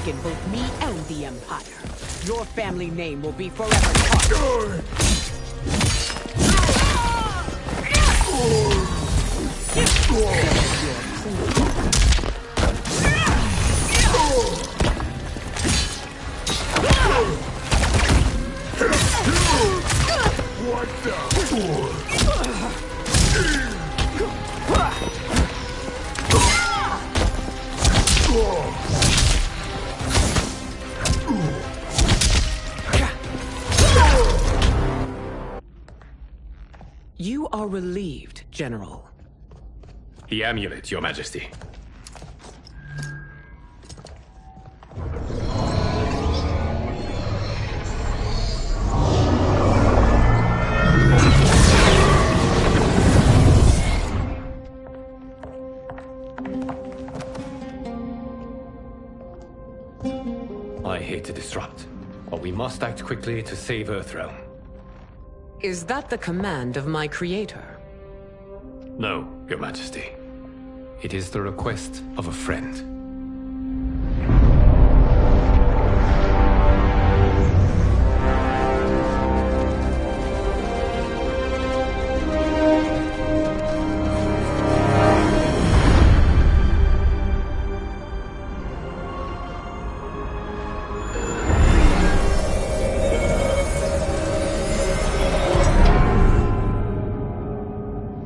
weaken both me and the Empire. Your family name will be forever tarnished. What the? You are relieved, General. The amulet, Your Majesty. I hate to disrupt, but we must act quickly to save Earthrealm. Is that the command of my creator? No, Your Majesty. It is the request of a friend.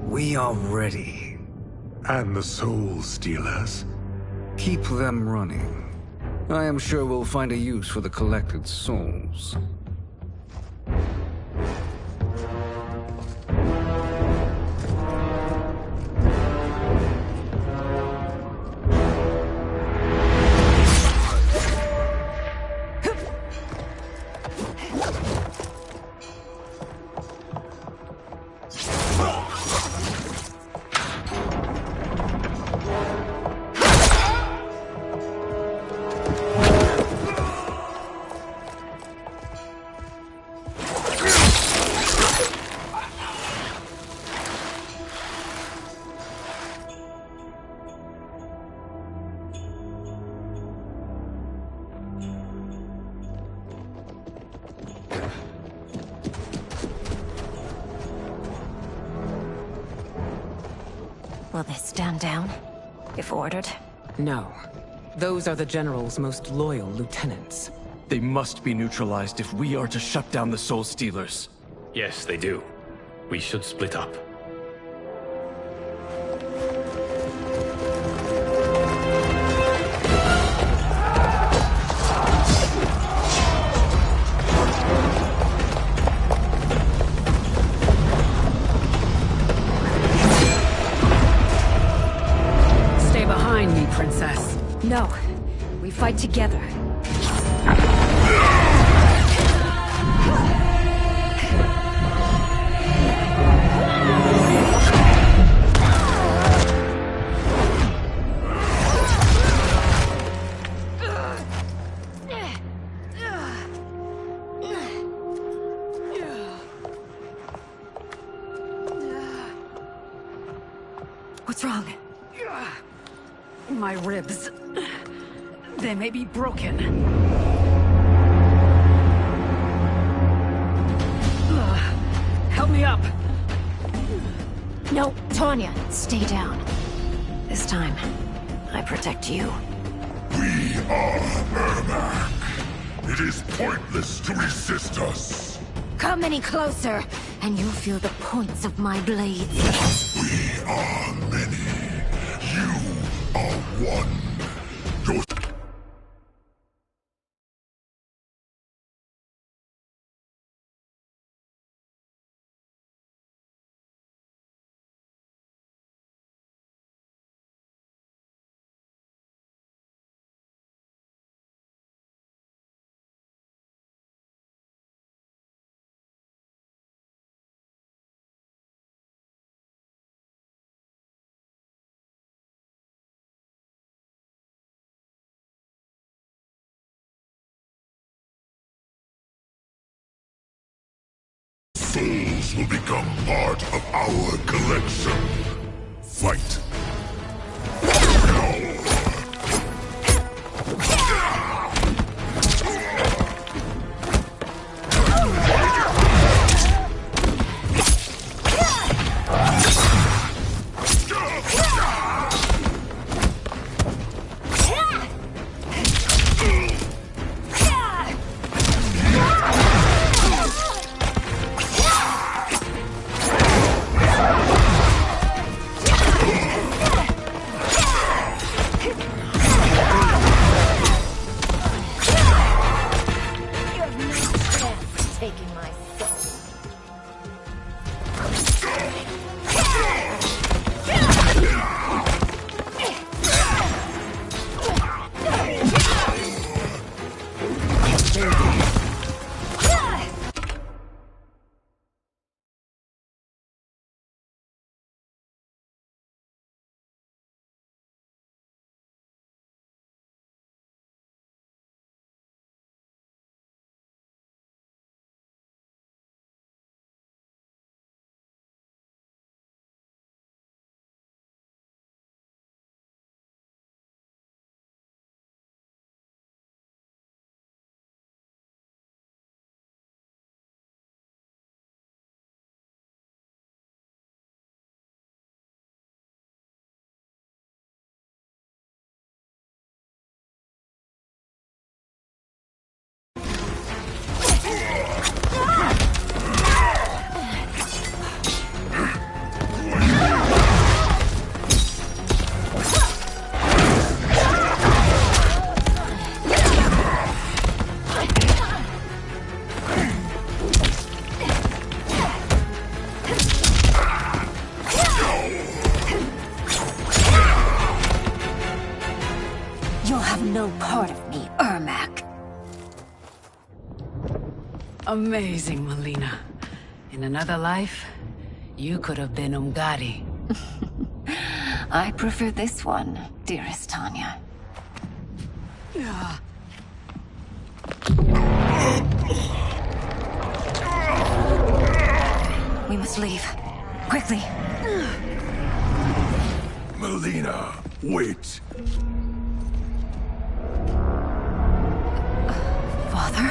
We are ready. And the Soul Stealers? Keep them running. I am sure we'll find a use for the collected souls. Will they stand down, if ordered? No. Those are the General's most loyal lieutenants. They must be neutralized if we are to shut down the Soul Stealers. Yes, they do. We should split up. Princess. No. We fight together. What's wrong? My ribs. They may be broken. Help me up. No, Tanya, stay down. This time, I protect you. We are Ermac. It is pointless to resist us. Come any closer, and you'll feel the points of my blades. We are many. You are one. Your souls will become part of our collection. Fight. no part of me, Ermac. Amazing, Melina. In another life, you could have been Umgadi. I prefer this one, dearest Tanya. We must leave. Quickly. Melina, wait. Father?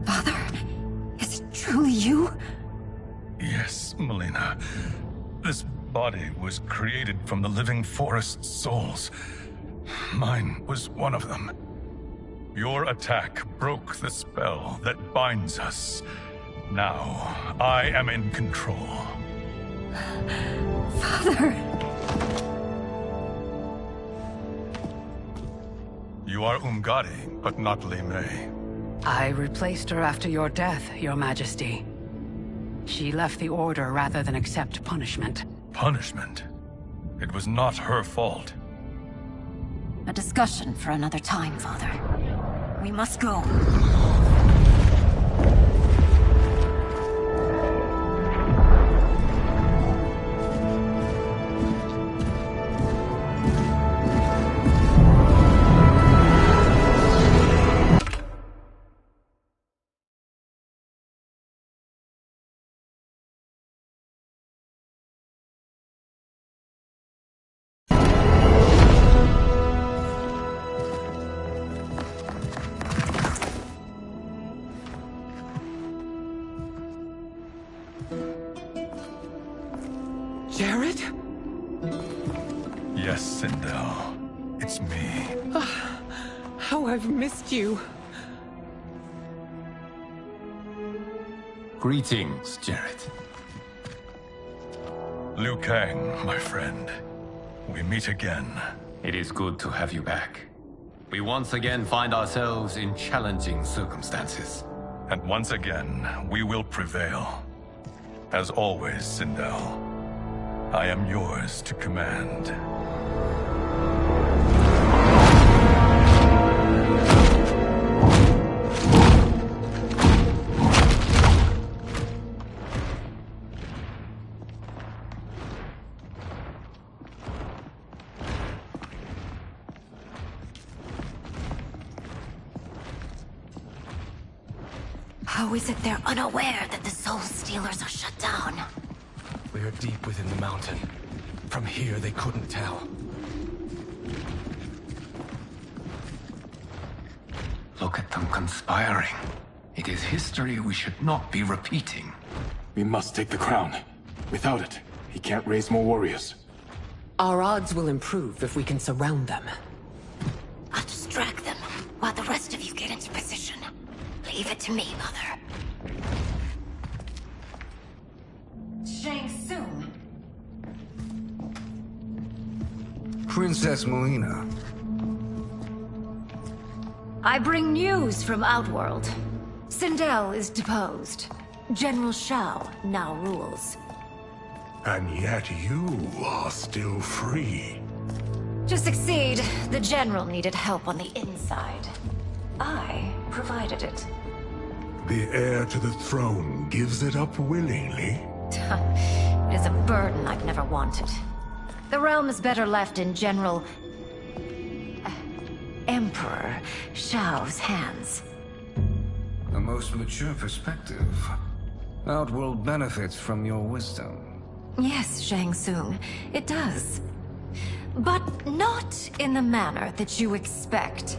Father? Is it truly you? Yes, Melina. This body was created from the living forest's souls. Mine was one of them. Your attack broke the spell that binds us. Now, I am in control. Father! You are Umgadi, but not Li Mei. I replaced her after your death, Your Majesty. She left the Order rather than accept punishment. Punishment? It was not her fault. A discussion for another time, Father. We must go. Jared? Yes, Sindel. It's me. How I've missed you. Greetings, Jared. Liu Kang, my friend. We meet again. It is good to have you back. We once again find ourselves in challenging circumstances. And once again, we will prevail. As always, Sindel, I am yours to command. How is it they're unaware that the Soul Stealers are shut down? We are deep within the mountain. From here, they couldn't tell. Look at them conspiring. It is history we should not be repeating. We must take the crown. Without it, he can't raise more warriors. Our odds will improve if we can surround them. I'll distract them while the rest of you get into position. Leave it to me, Mother. Shang Tsung. Princess Melina. I bring news from Outworld. Sindel is deposed. General Shao now rules. And yet you are still free. To succeed, the General needed help on the inside. I provided it. The heir to the throne gives it up willingly. It is a burden I've never wanted. The realm is better left in General... Emperor Shao's hands. A most mature perspective. Outworld benefits from your wisdom. Yes, Shang Tsung, it does. But not in the manner that you expect.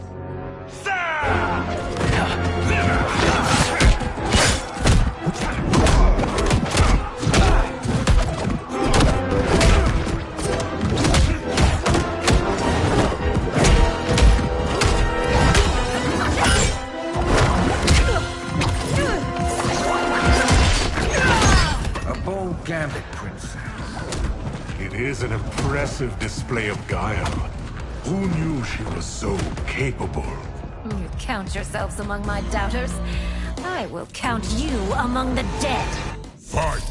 A bold gambit, Princess. It is an impressive display of guile. Who knew she was so capable? You count yourselves among my doubters. I will count you among the dead. Fight!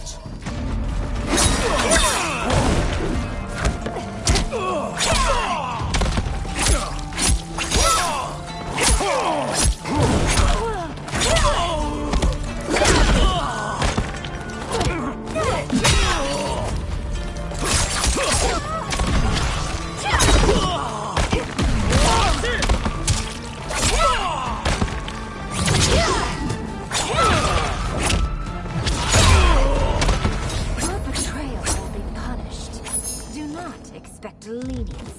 Your betrayal will be punished. Do not expect lenience.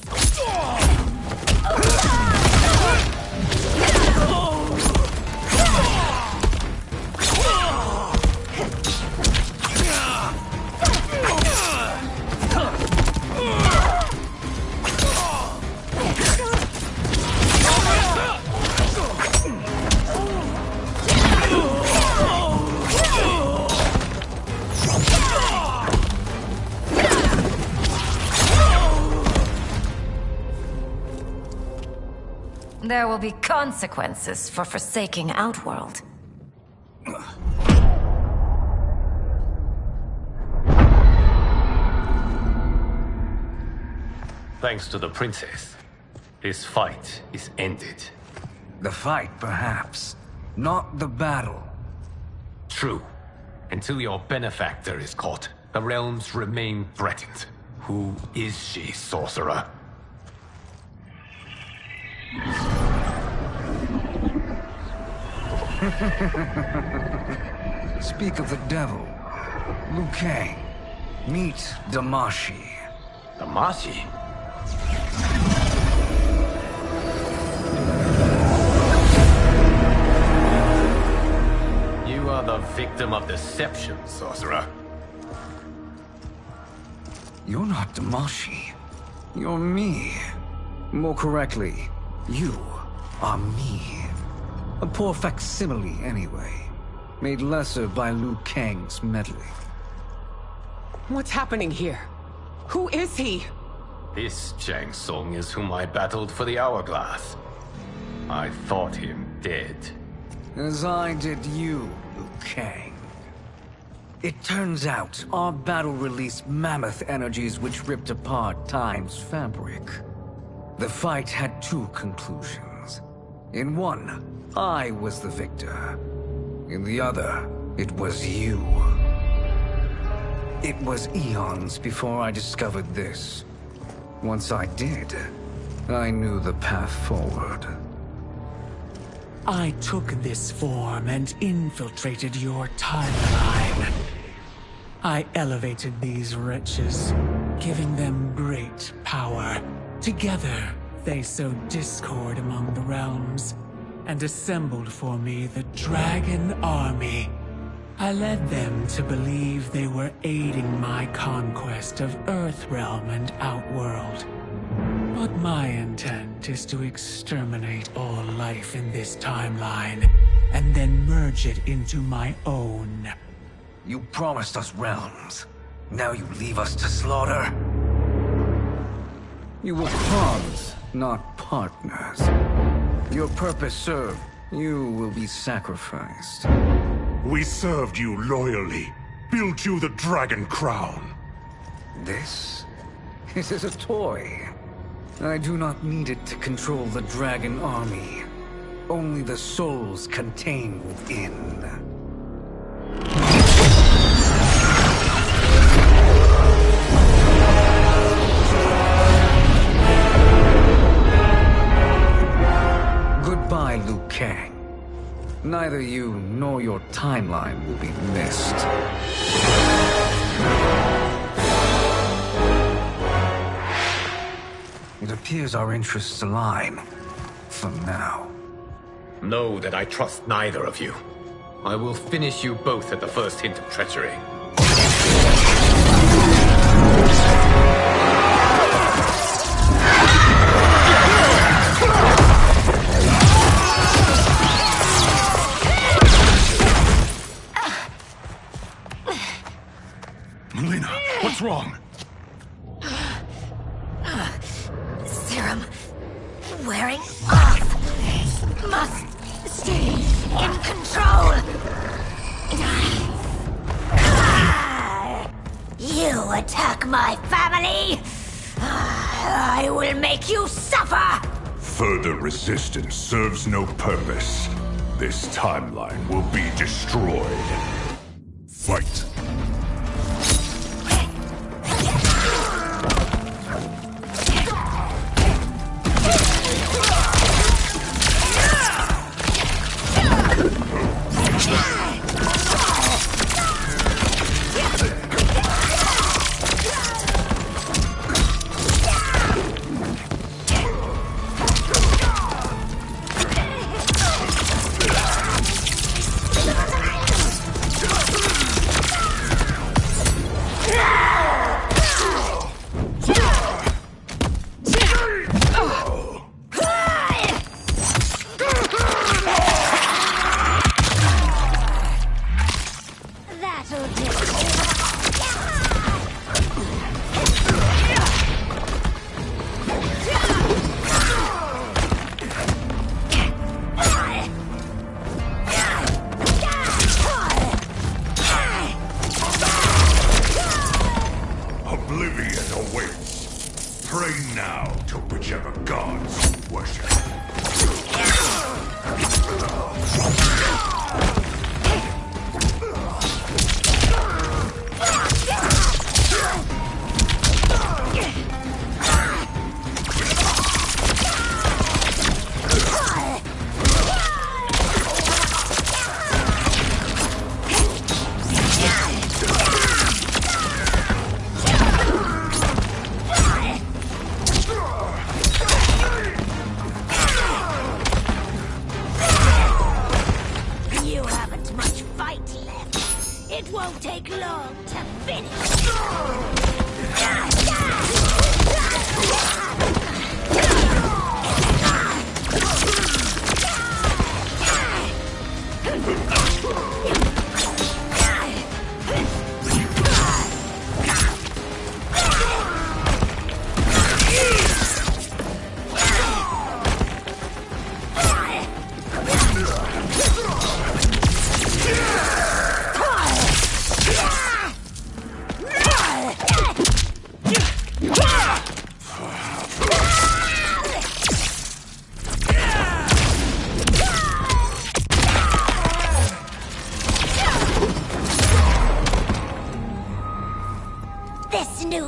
There will be consequences for forsaking Outworld. Thanks to the princess, this fight is ended. The fight, perhaps. Not the battle. True. Until your benefactor is caught, the realms remain threatened. Who is she, sorcerer? Speak of the devil. Liu Kang. Meet Damashi. Damashi? You are the victim of deception, sorcerer. You're not Damashi. You're me. More correctly, you are me. A poor facsimile, anyway. Made lesser by Liu Kang's meddling. What's happening here? Who is he? This Shang Tsung is whom I battled for the Hourglass. I thought him dead. As I did you, Liu Kang. It turns out our battle released mammoth energies which ripped apart time's fabric. The fight had two conclusions. In one, I was the victor. In the other, it was you. It was eons before I discovered this. Once I did, I knew the path forward. I took this form and infiltrated your timeline. I elevated these wretches, giving them great power. Together, they sowed discord among the realms, and assembled for me the Dragon Army. I led them to believe they were aiding my conquest of Earthrealm and Outworld. But my intent is to exterminate all life in this timeline, and then merge it into my own. You promised us realms. Now you leave us to slaughter? You were pawns, not partners. Your purpose served. You will be sacrificed. We served you loyally, built you the Dragon Crown. This is a toy. I do not need it to control the Dragon Army. Only the souls contained within. Goodbye, Liu Kang. Neither you nor your timeline will be missed. It appears our interests align. For now. Know that I trust neither of you. I will finish you both at the first hint of treachery. Mileena, what's wrong? Serum wearing off. Must Stay in control! You attack my family! I will make you suffer! Further resistance serves no purpose. This timeline will be destroyed. Fight!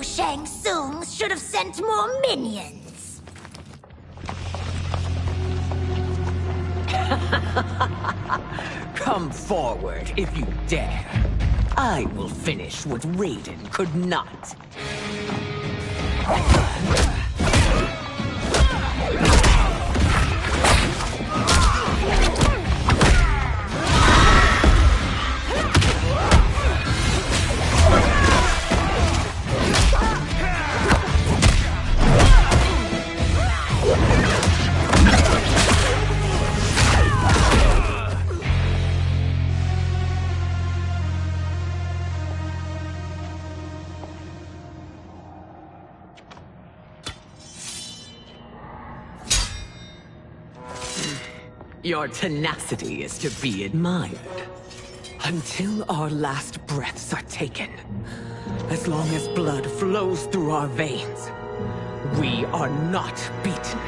Shang Tsung should have sent more minions. Come forward if you dare. I will finish what Raiden could not. Your tenacity is to be admired. Until our last breaths are taken, as long as blood flows through our veins, we are not beaten.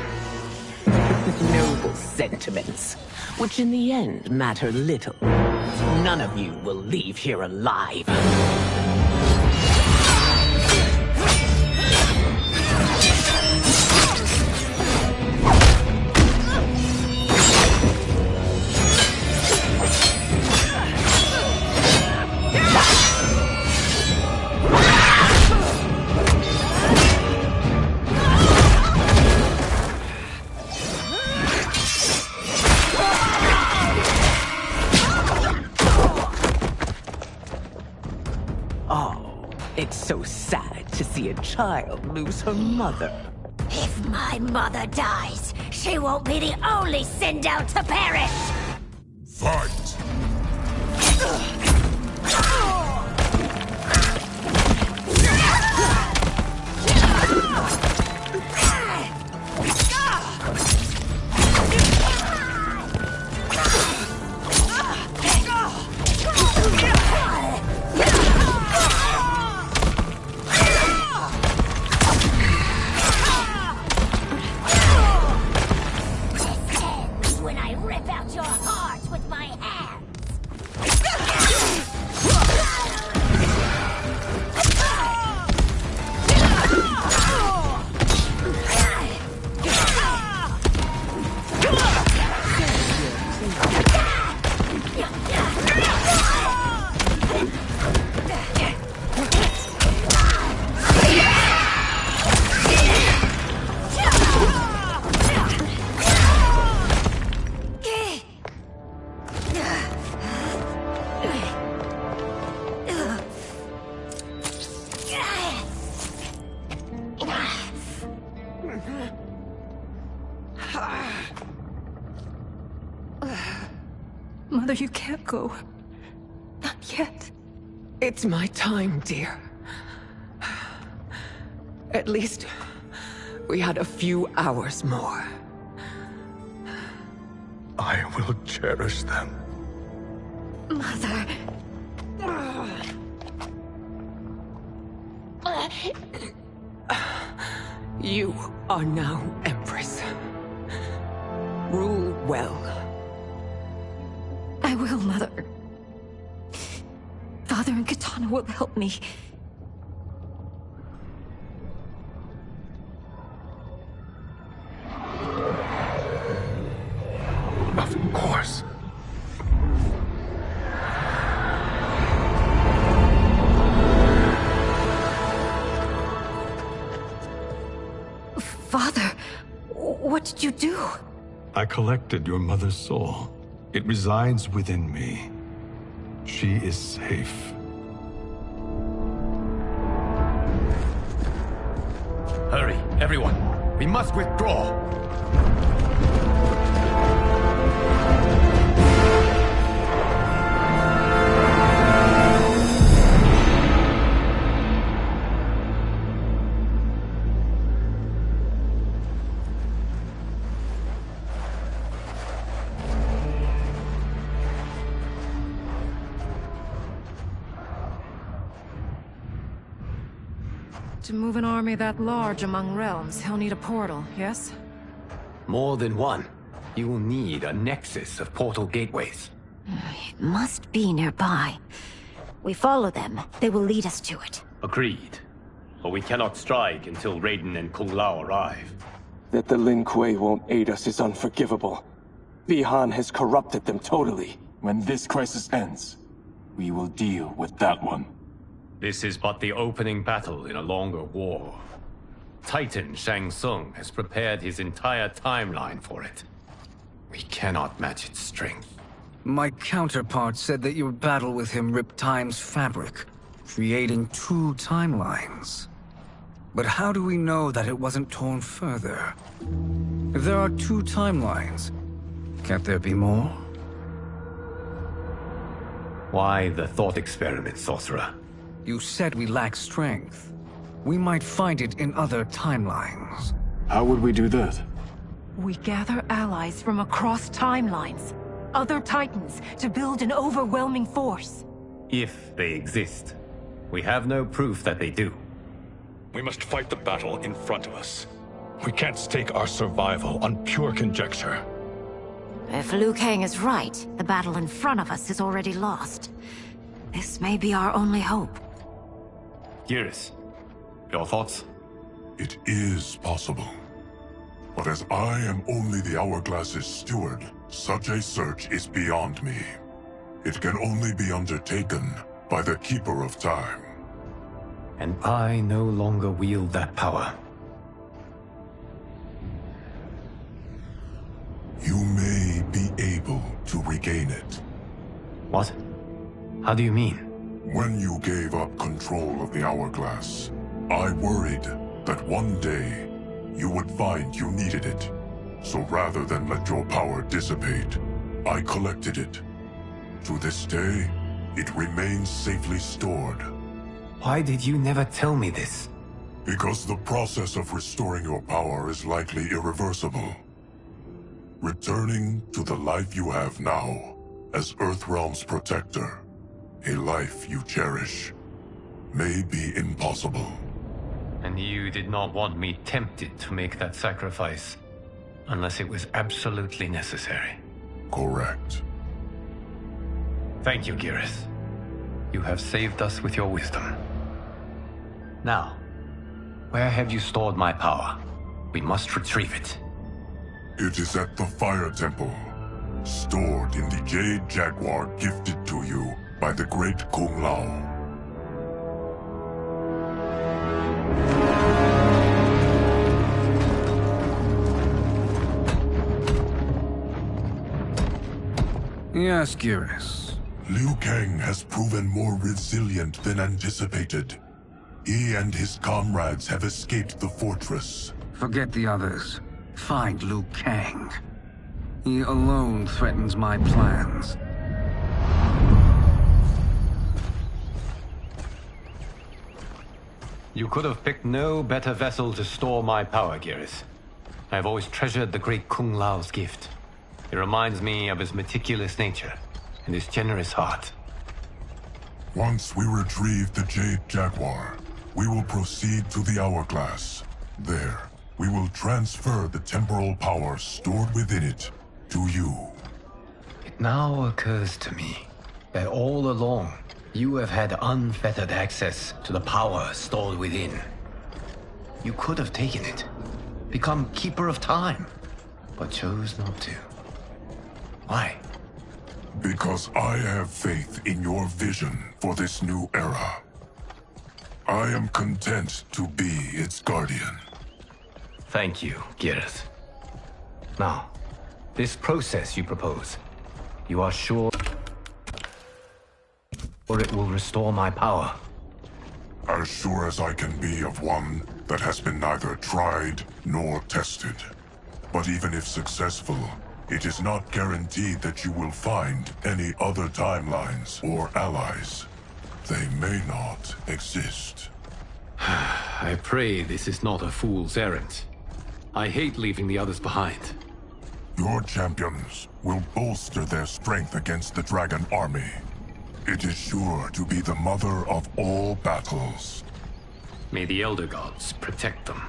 Noble sentiments, which in the end matter little. None of you will leave here alive. It's so sad to see a child lose her mother. If my mother dies, she won't be the only Sindel to perish! Fight! Mother, you can't go. Not yet. It's my time, dear. At least, we had a few hours more. I will cherish them. Mother. You are now Empress. Rule well. I will, Mother. Father and Kitana will help me. Of course. Father, what did you do? I collected your mother's soul. It resides within me. She is safe. Hurry, everyone. We must withdraw. To move an army that large among realms, he'll need a portal, yes? More than one. You will need a nexus of portal gateways. It must be nearby. We follow them, they will lead us to it. Agreed. But we cannot strike until Raiden and Kung Lao arrive. That the Lin Kuei won't aid us is unforgivable. Bi-Han has corrupted them totally. When this crisis ends, we will deal with that one. This is but the opening battle in a longer war. Titan Shang Tsung has prepared his entire timeline for it. We cannot match its strength. My counterpart said that your battle with him ripped time's fabric, creating 2 timelines. But how do we know that it wasn't torn further? If there are 2 timelines, can't there be more? Why the thought experiment, Sorcerer? You said we lack strength. We might find it in other timelines. How would we do that? We gather allies from across timelines, other Titans, to build an overwhelming force. If they exist. We have no proof that they do. We must fight the battle in front of us. We can't stake our survival on pure conjecture. If Liu Kang is right, the battle in front of us is already lost. This may be our only hope. Geras, your thoughts? It is possible. But as I am only the Hourglass's steward, such a search is beyond me. It can only be undertaken by the Keeper of Time. And I no longer wield that power. You may be able to regain it. What? How do you mean? When you gave up control of the Hourglass, I worried that one day you would find you needed it. So rather than let your power dissipate, I collected it. To this day, it remains safely stored. Why did you never tell me this? Because the process of restoring your power is likely irreversible. Returning to the life you have now, as Earthrealm's protector, a life you cherish, may be impossible. And you did not want me tempted to make that sacrifice, unless it was absolutely necessary. Correct. Thank you, Geras. You have saved us with your wisdom. Now, where have you stored my power? We must retrieve it. It is at the Fire Temple, stored in the Jade Jaguar gifted to you by the great Kung Lao. Yes, Geras. Liu Kang has proven more resilient than anticipated. He and his comrades have escaped the fortress, Forget the others. Find Liu Kang. He alone threatens my plans. You could have picked no better vessel to store my power, Geras. I have always treasured the great Kung Lao's gift. It reminds me of his meticulous nature and his generous heart. Once we retrieve the Jade Jaguar, we will proceed to the Hourglass. There, we will transfer the temporal power stored within it to you. It now occurs to me that all along, you have had unfettered access to the power stored within. You could have taken it, become Keeper of Time, but chose not to. Why? Because I have faith in your vision for this new era. I am content to be its guardian. Thank you, Geras. Now, this process you propose, you are sure or it will restore my power? As sure as I can be of one that has been neither tried nor tested. But even if successful, it is not guaranteed that you will find any other timelines or allies. They may not exist. I pray this is not a fool's errand. I hate leaving the others behind. Your champions will bolster their strength against the Dragon Army. It is sure to be the mother of all battles. May the Elder Gods protect them.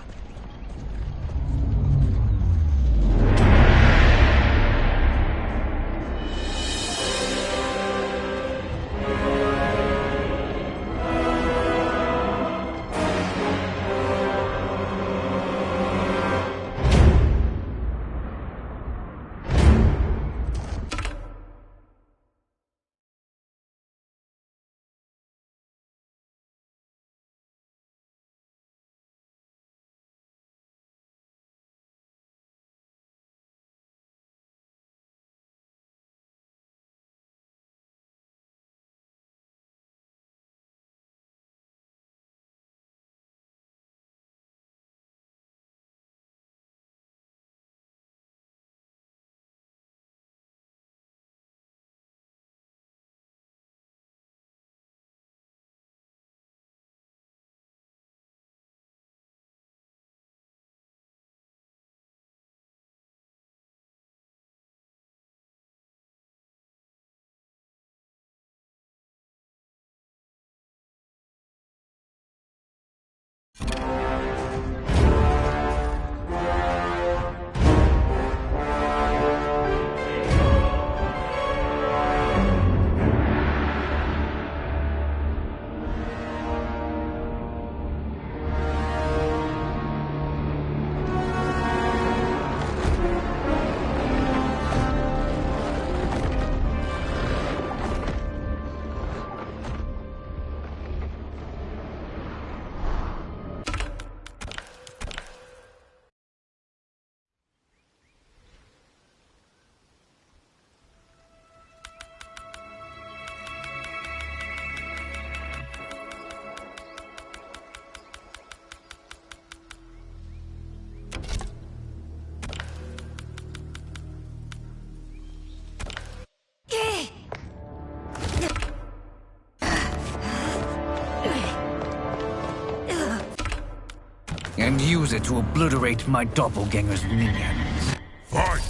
And use it to obliterate my doppelganger's minions. Fight!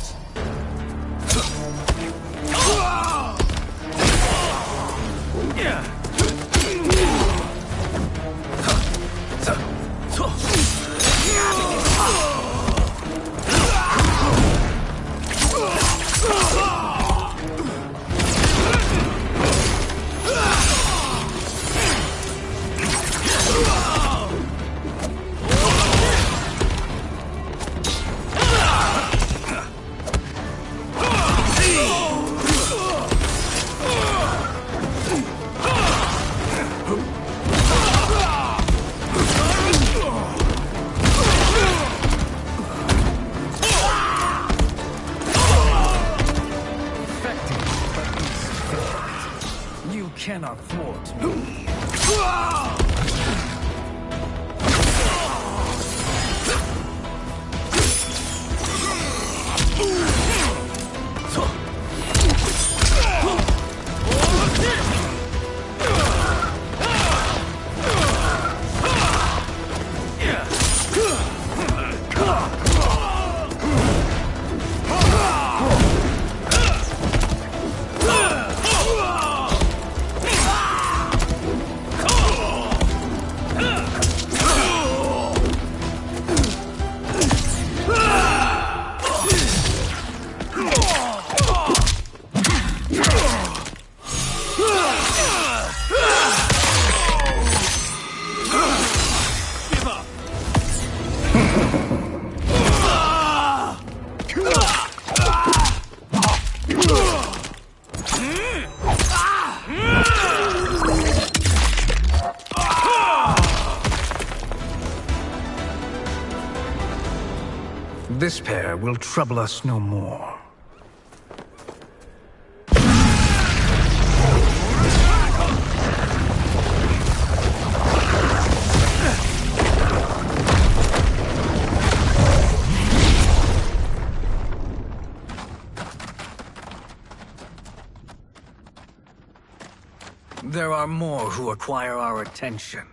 Cannot thwart me. This pair will trouble us no more. There are more who acquire our attention.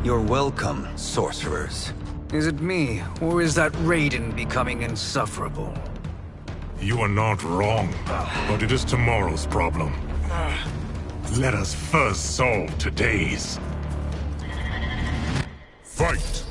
You're welcome, sorcerers. Is it me, or is that Raiden becoming insufferable? You are not wrong, but it is tomorrow's problem. Let us first solve today's. Fight!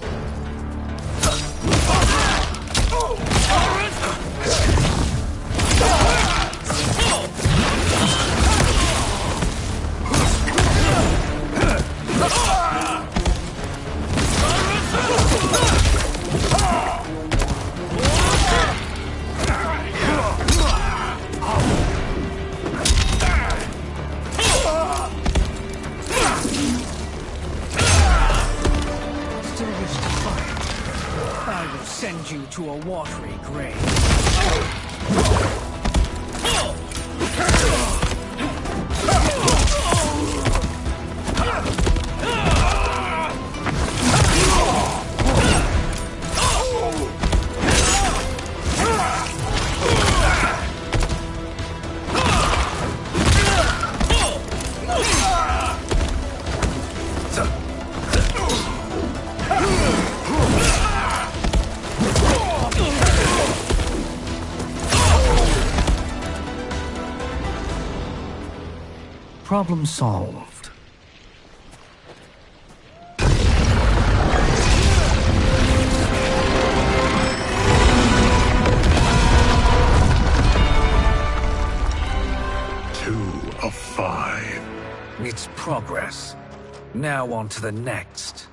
Send you to a watery grave. Problem solved. Two of 5. It's progress. Now on to the next.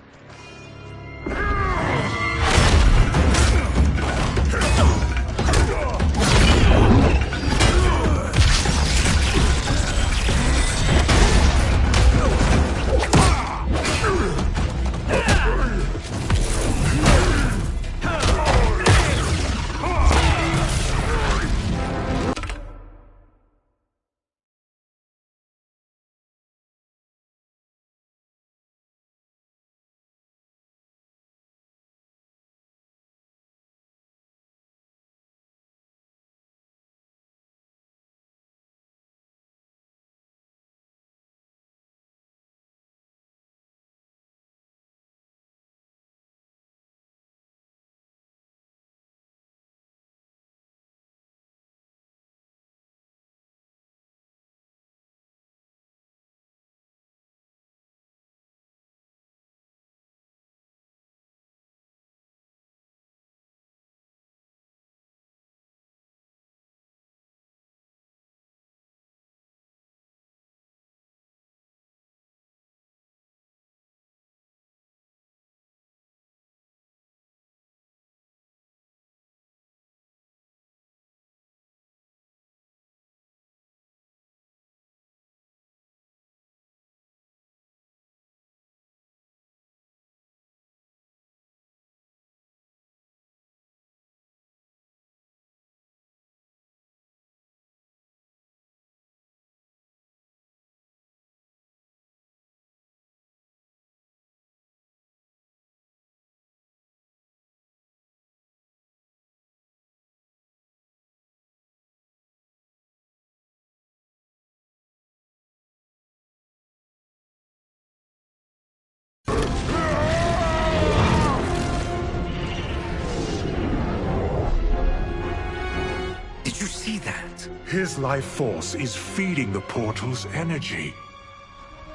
Did you see that? His life force is feeding the portal's energy.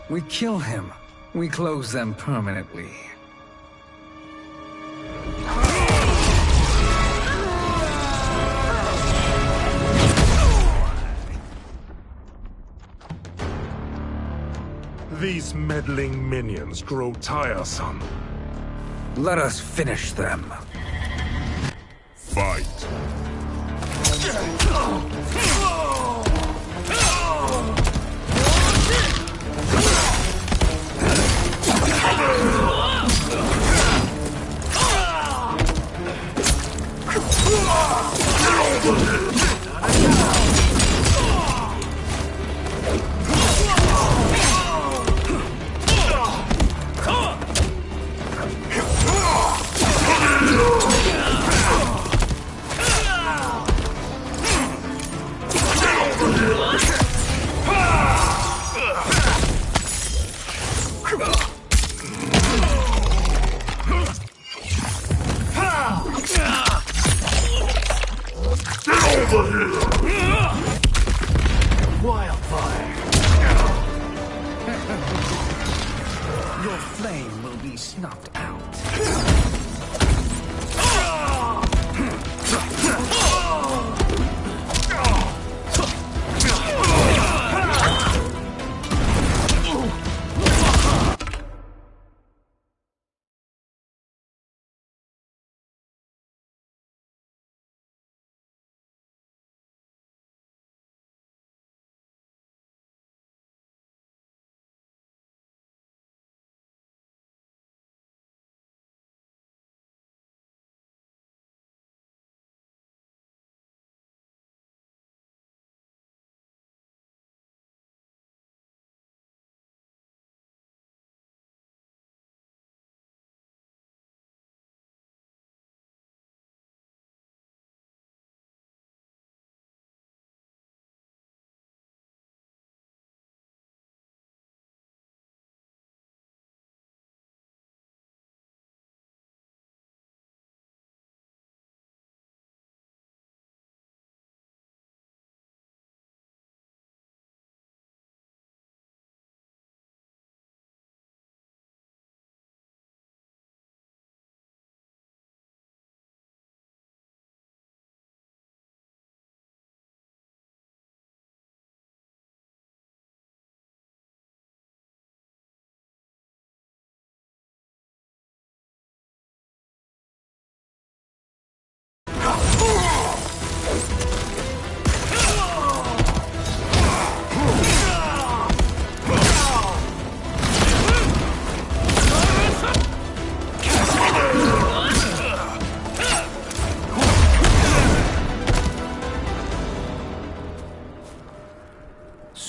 We kill him. We close them permanently. These meddling minions grow tiresome. Let us finish them. Fight. Wildfire! Your flame will be snuffed out.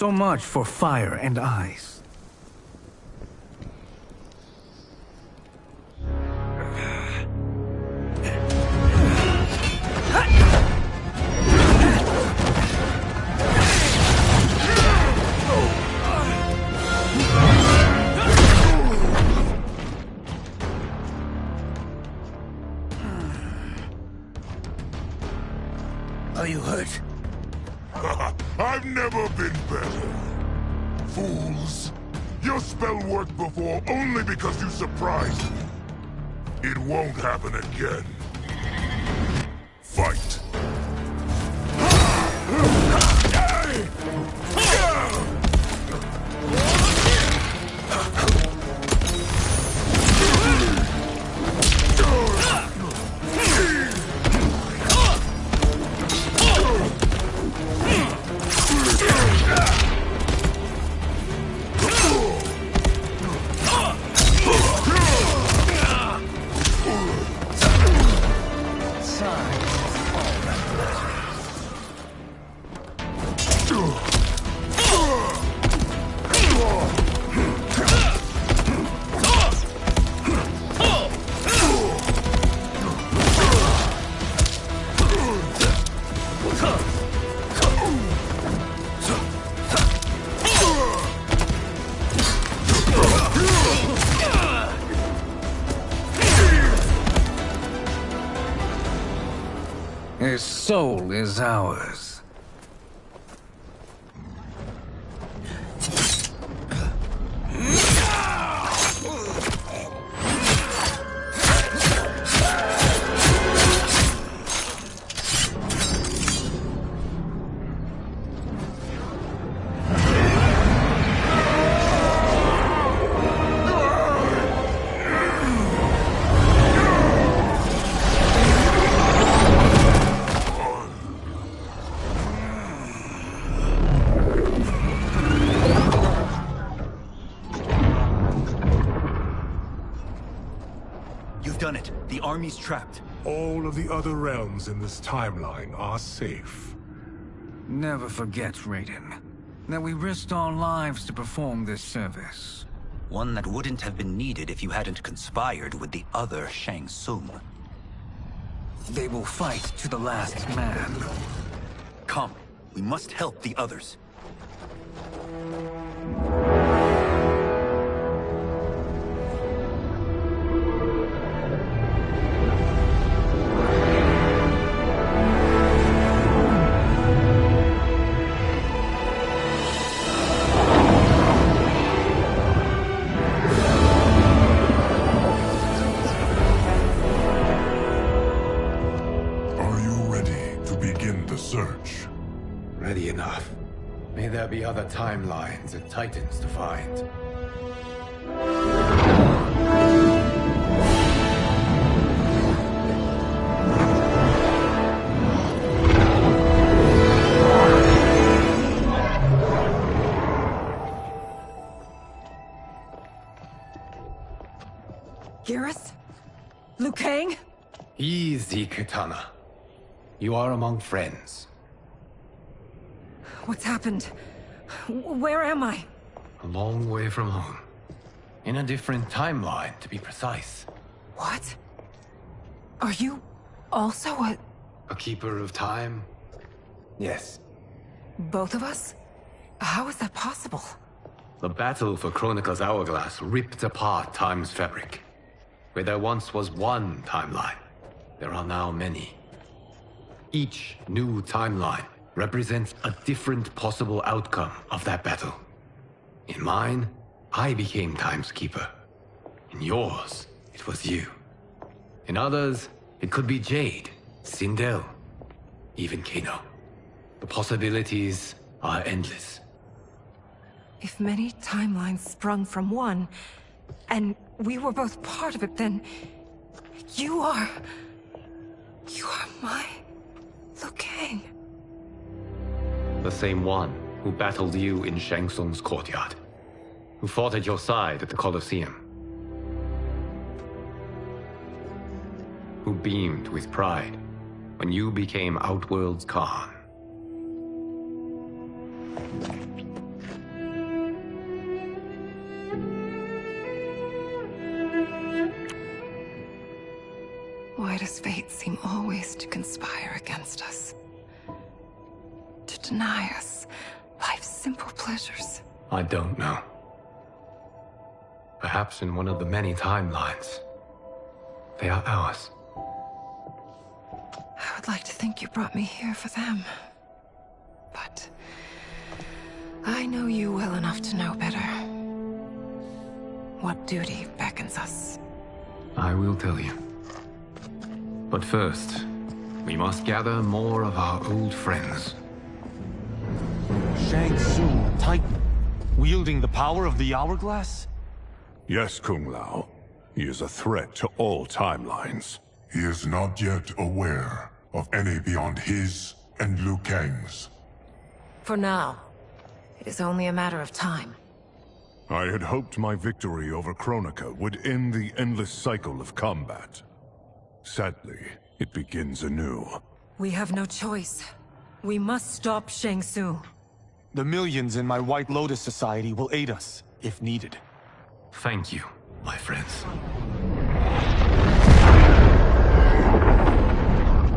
So much for fire and ice. Are you hurt? I've never been better. Fools. Your spell worked before only because you surprised me. It won't happen again. Fight. soul is ours. Army's trapped. All of the other realms in this timeline are safe. Never forget, Raiden, that we risked our lives to perform this service. One that wouldn't have been needed if you hadn't conspired with the other Shang Tsung. They will fight to the last man. Come, we must help the others. Ready enough. May there be other timelines and titans to find. Geras? Liu Kang? Easy, Kitana. You are among friends. What's happened? Where am I? A long way from home. In a different timeline, to be precise. What? Are you also a keeper of time? Yes. Both of us? How is that possible? The battle for Kronika's hourglass ripped apart time's fabric. Where there once was one timeline, there are now many. Each new timeline represents a different possible outcome of that battle. In mine, I became Time's Keeper. In yours, it was you. In others, it could be Jade, Sindel, even Kano. The possibilities are endless. If many timelines sprung from one, and we were both part of it, then you are my Liu Kang. The same one who battled you in Shang Tsung's courtyard. Who fought at your side at the Colosseum. Who beamed with pride when you became Outworld's Khan. Why does fate seem always to conspire against us? To deny us life's simple pleasures? I don't know. Perhaps in one of the many timelines, they are ours. I would like to think you brought me here for them. But I know you well enough to know better. What duty beckons us? I will tell you. But first, we must gather more of our old friends. Shang Tsung, Titan, wielding the power of the Hourglass? Yes, Kung Lao. He is a threat to all timelines. He is not yet aware of any beyond his and Liu Kang's. For now, it is only a matter of time. I had hoped my victory over Kronika would end the endless cycle of combat. Sadly, it begins anew. We have no choice. We must stop Shang Tsung. The millions in my White Lotus Society will aid us, if needed. Thank you, my friends.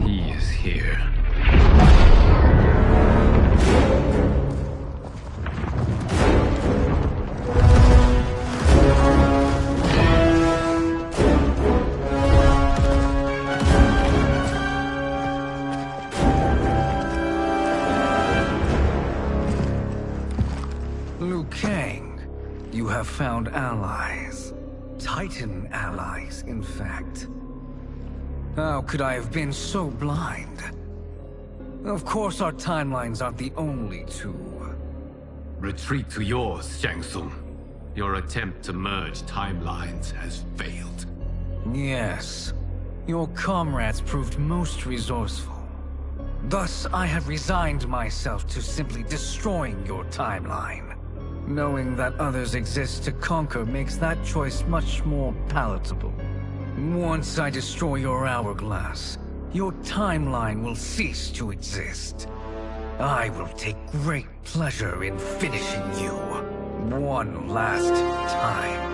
He is here. have found allies. Titan allies, in fact. How could I have been so blind? Of course our timelines aren't the only two. Retreat to yours, Shang Tsung. Your attempt to merge timelines has failed. Yes. Your comrades proved most resourceful. Thus, I have resigned myself to simply destroying your timeline. Knowing that others exist to conquer makes that choice much more palatable. Once I destroy your hourglass, your timeline will cease to exist. I will take great pleasure in finishing you one last time.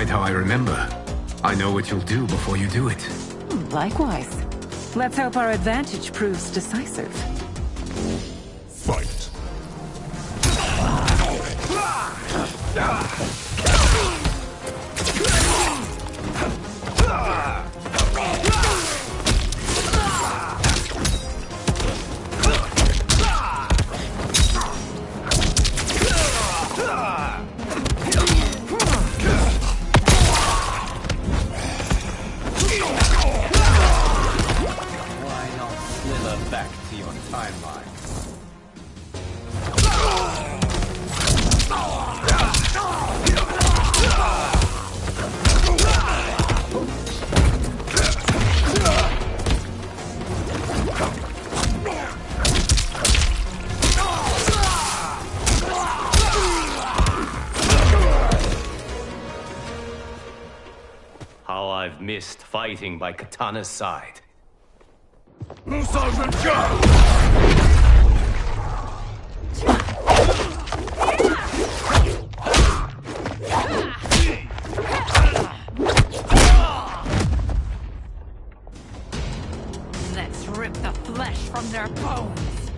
How I remember. I know what you'll do before you do it. Likewise. Let's hope our advantage proves decisive. Fight. I've missed fighting by Katana's side. Sergeant Joe! Let's rip the flesh from their bones.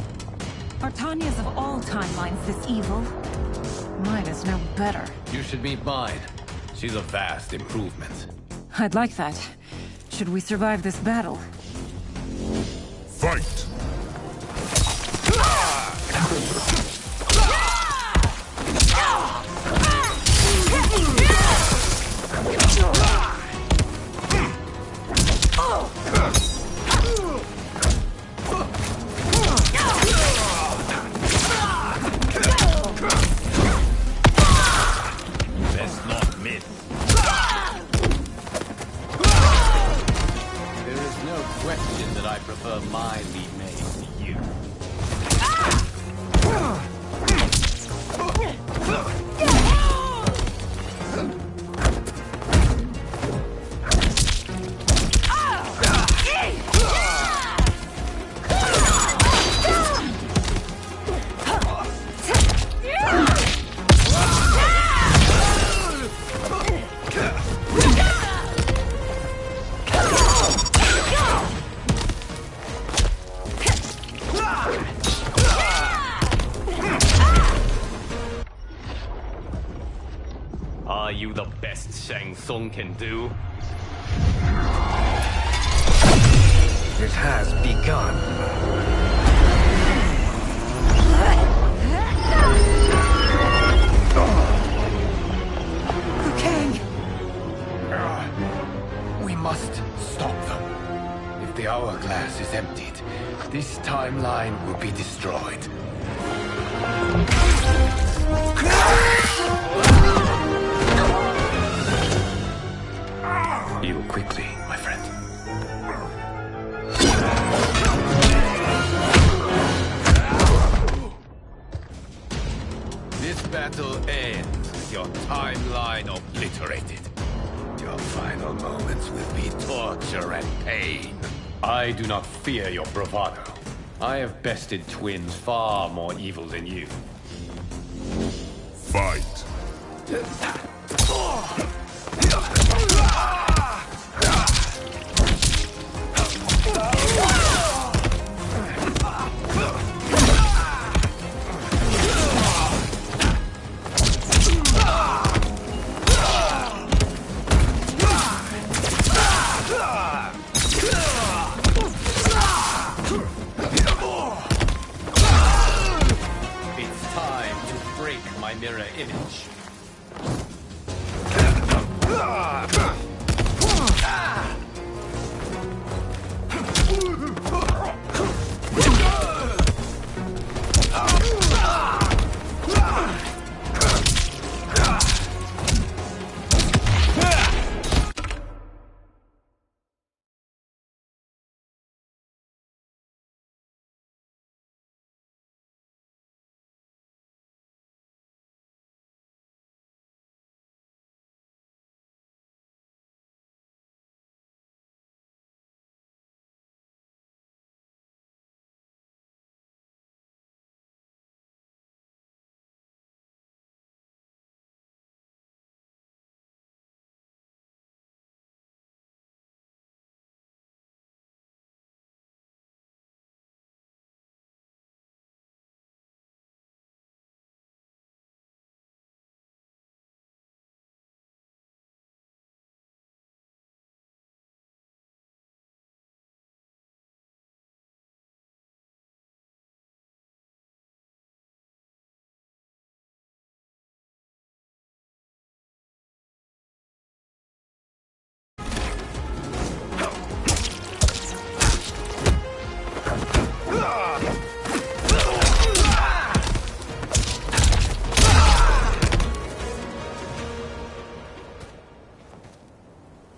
Are Tanya's of all timelines this evil? Mine is no better. You should meet mine. She's a vast improvement. I'd like that. Should we survive this battle? Fight! Best not miss. There is no question that I prefer my lead mate to you. Are you the best Shang Tsung can do? It has begun. The king! We must stop them. If the hourglass is emptied, this timeline will be destroyed. Heal quickly, my friend. This battle ends with your timeline obliterated. Your final moments will be torture and pain. I do not fear your bravado. I have bested twins far more evil than you. Fight! It's time to break my mirror image.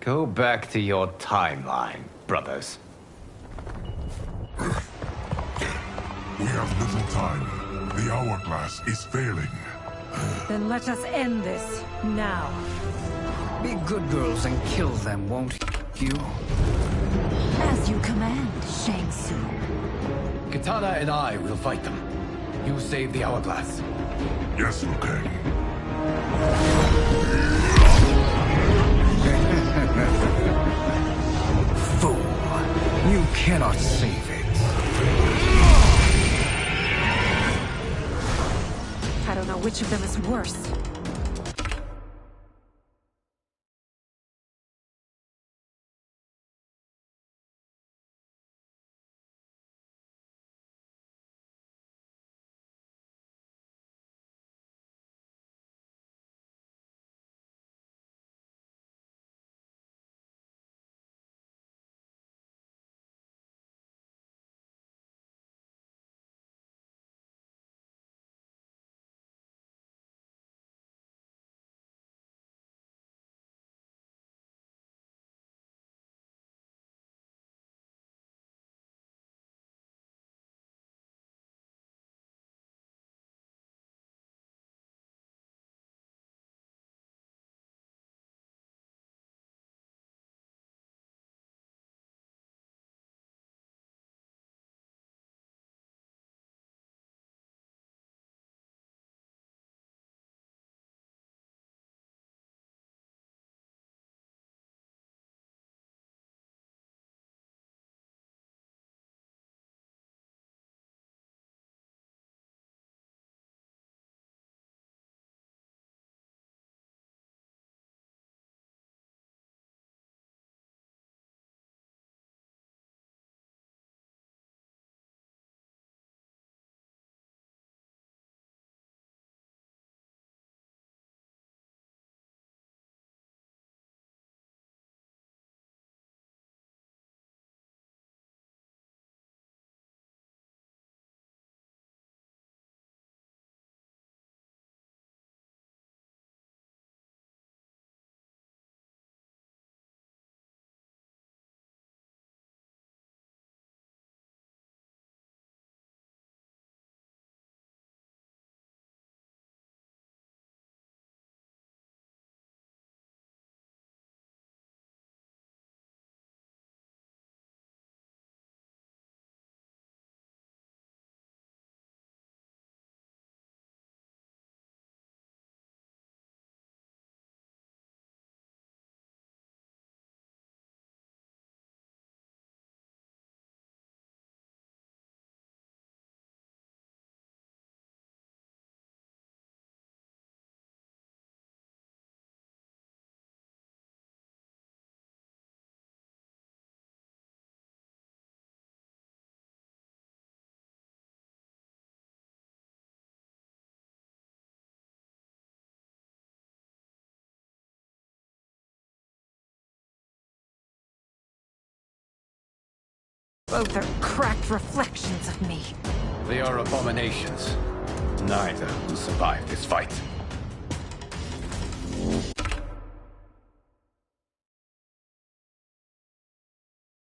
Go back to your timeline, brothers. We have little time. The hourglass is failing. Then let us end this, now. Be good girls and kill them, won't you? As you command, Shang Tsung. Kitana and I will fight them. You save the hourglass. Yes, Liu Kang. Fool. You cannot save it. I don't know which of them is worse. Both are cracked reflections of me. They are abominations. Neither will survive this fight.